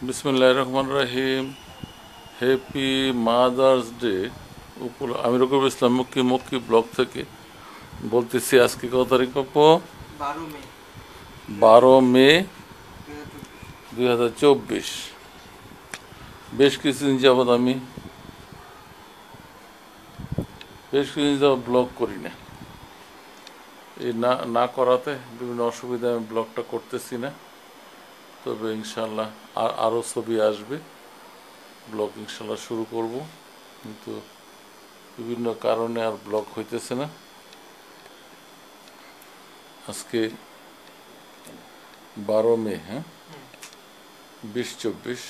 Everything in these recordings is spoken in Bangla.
বিসমিল্লাহির রহমানির রহিম। হ্যাপি মাদার্স ডে আমি রকিবুল ইসলাম মক্কি ব্লগ থেকে বলতেছি। আজকে কত তারিখ পাবো? 12 মে 2024। বেশ কিছুদিন যাবৎ ব্লগ করি না। এই না করাতে বিভিন্ন অসুবিধায় আমি ব্লগটা করতেছি না। তবে ইনশাল্লাহ আরও ছবি আসবে, ব্লগ ইনশাল্লাহ শুরু করব, কিন্তু বিভিন্ন কারণে আর ব্লগ হইতেছে না। আজকে 12 মে, 2024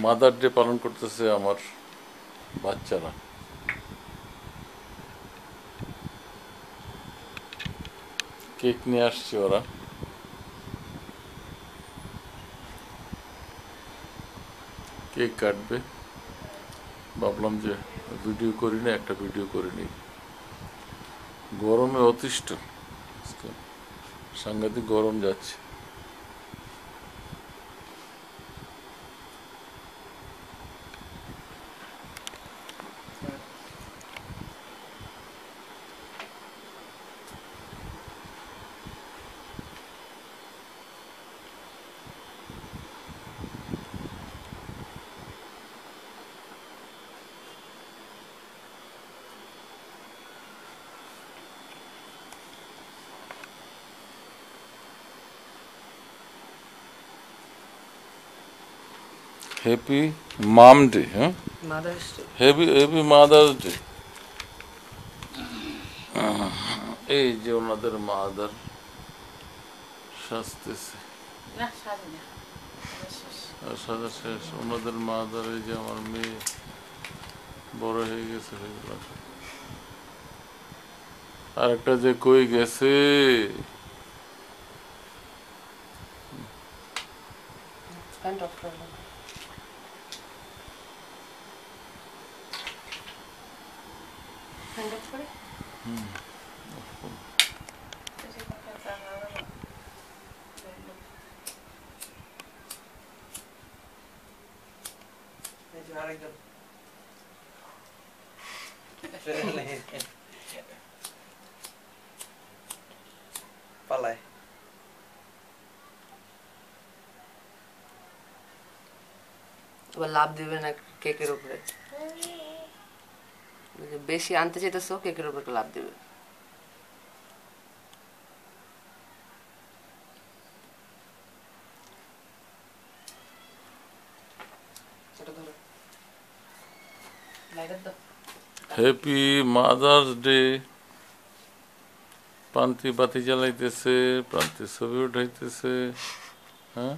মাদার ডে পালন করতেছে আমার বাচ্চারা। কেক নিয়ে আসছে ওরা। কেক কাটবে, ভাবলাম যে ভিডিও করি না, একটা ভিডিও করে নিই। গরমে অতিষ্ঠ, সাংঘাতিক গরম যাচ্ছে। হ্যাপি মাম ডে, হ্যাপি মাদার্স ডে। এই যে ওনাদের মাদার সাজতেছে, সাজা শেষ। ওনাদের মাদার, এই যে আমার মেয়ে বড় হয়ে গেছে। আর একটা যে কই গেছে, পালায়। এবার লাভ দিবে না কেকের উপরে, বেশি আনতে চাইতেছো কেকের উপরে লাভ দিবে। Happy mother's day. প্রান্তি বাতি জ্বালাইতেছে, প্রান্তি ছবি উঠাইতেছে। হ্যাঁ,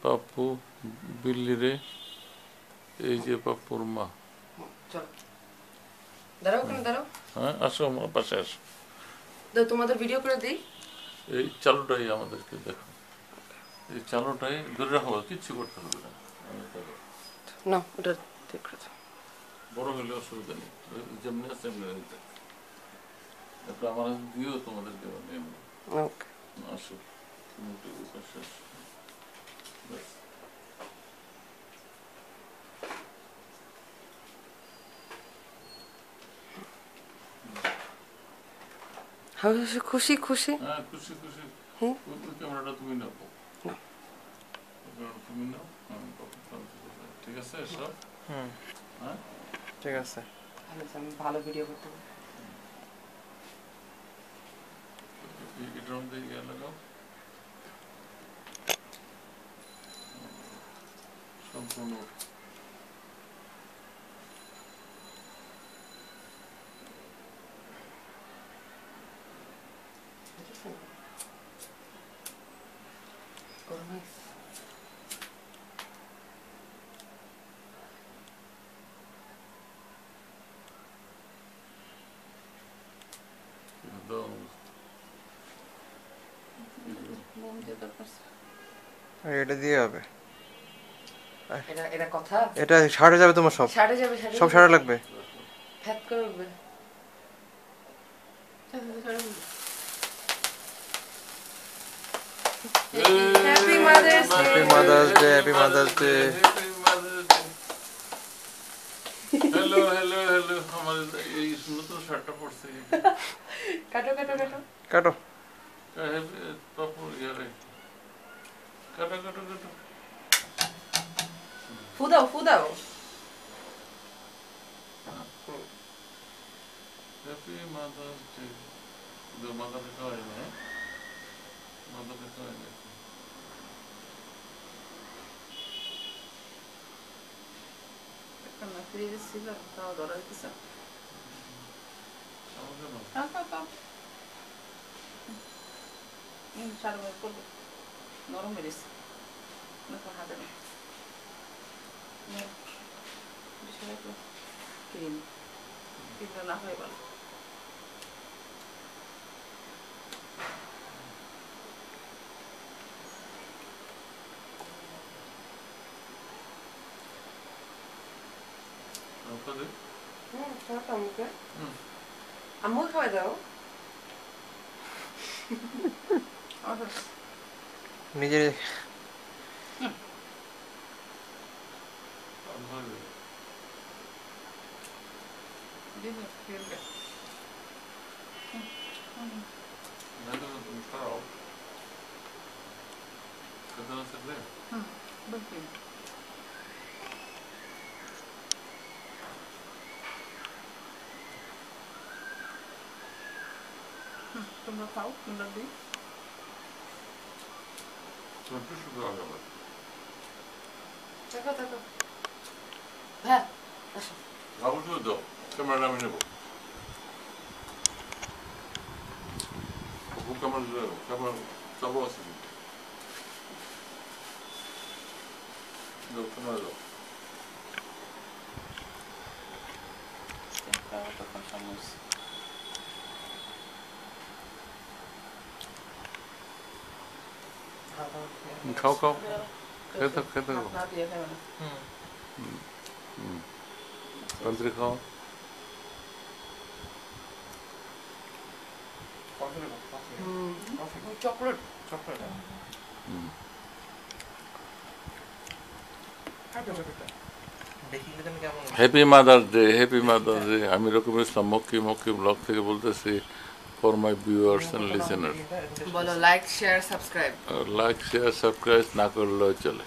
পাপ্পু বিল্লি রে, এই যে পাপ্পুর মা। হ্যাঁ, আসো আমার পাশে আসো। তোমাদের ভিডিও করে দিই। এই চালুটাই আমাদেরকে দেখো, এই চালুটাই ধরে রাখো, কিচ্ছু করতে হবে না। না, ওটা ঠিক আছে। বড় হলে অসুবিধা নেই, যেমনি আছে এমনি নিতে। তারপরে আমার দিও তোমাদেরকে। আসো, তুমি একটু পাশে আসো। খুশি খুশি। হ্যাঁ, খুশি খুশি। ক্যামেরাটা তুমি নাও, তুমি নাও। ঠিক আছে সব? হ্যাঁ, ঠিক আছে। আমি ভালো ভিডিও করতে পারি। এটার মধ্যে ইয়ে লাগাও, সম্পূর্ণ। এটা দিয়ে হবে, এটা কথা, এটা সারে যাবে তোমার সব, সব সারা লাগবে। ফ্যাট করে উঠবে। Happy mother's happy mother's day, happy mother's day. Hello hello hello, আমাদের এই নতুন শার্টটা পড়ছে কাটো কাটো কাটো কাটো। পাপু ইয়ারে কাটো কাটো কাটো। ফু দাও ফু দাও হ্যাপি মাদার্স ডে। মাদারকে খাওয়াই না, হ্যাঁ মাদারকে খাওয়াই না। ফ্রিজে ছিল তাও ধরা দিতেছে নরম বেরিয়েছে হাতে ক্রিম ক্রিমটা না হয় ভালো আম্মু খাওয়াই দাও নিজে তোমরা খাও তোমরা দিই দেখো দেখো হ্যাঁ আসো ক্যামেরা আমি নেবো, ক্যামেরা চালু আছে ক্যামেরা দাও। তখন সমস্যা খাও খাও খেতে খেতে না দিয়ে খাবে না তন্ত্রে খাও। Chocolate happy mother's day, happy mother's day. আমি রকম ইসলাম মক্কি মক্কি ব্লগ থেকে বলতেছি for my viewers and listener. বলো like share subscribe like share subscribe না করলেও চলে।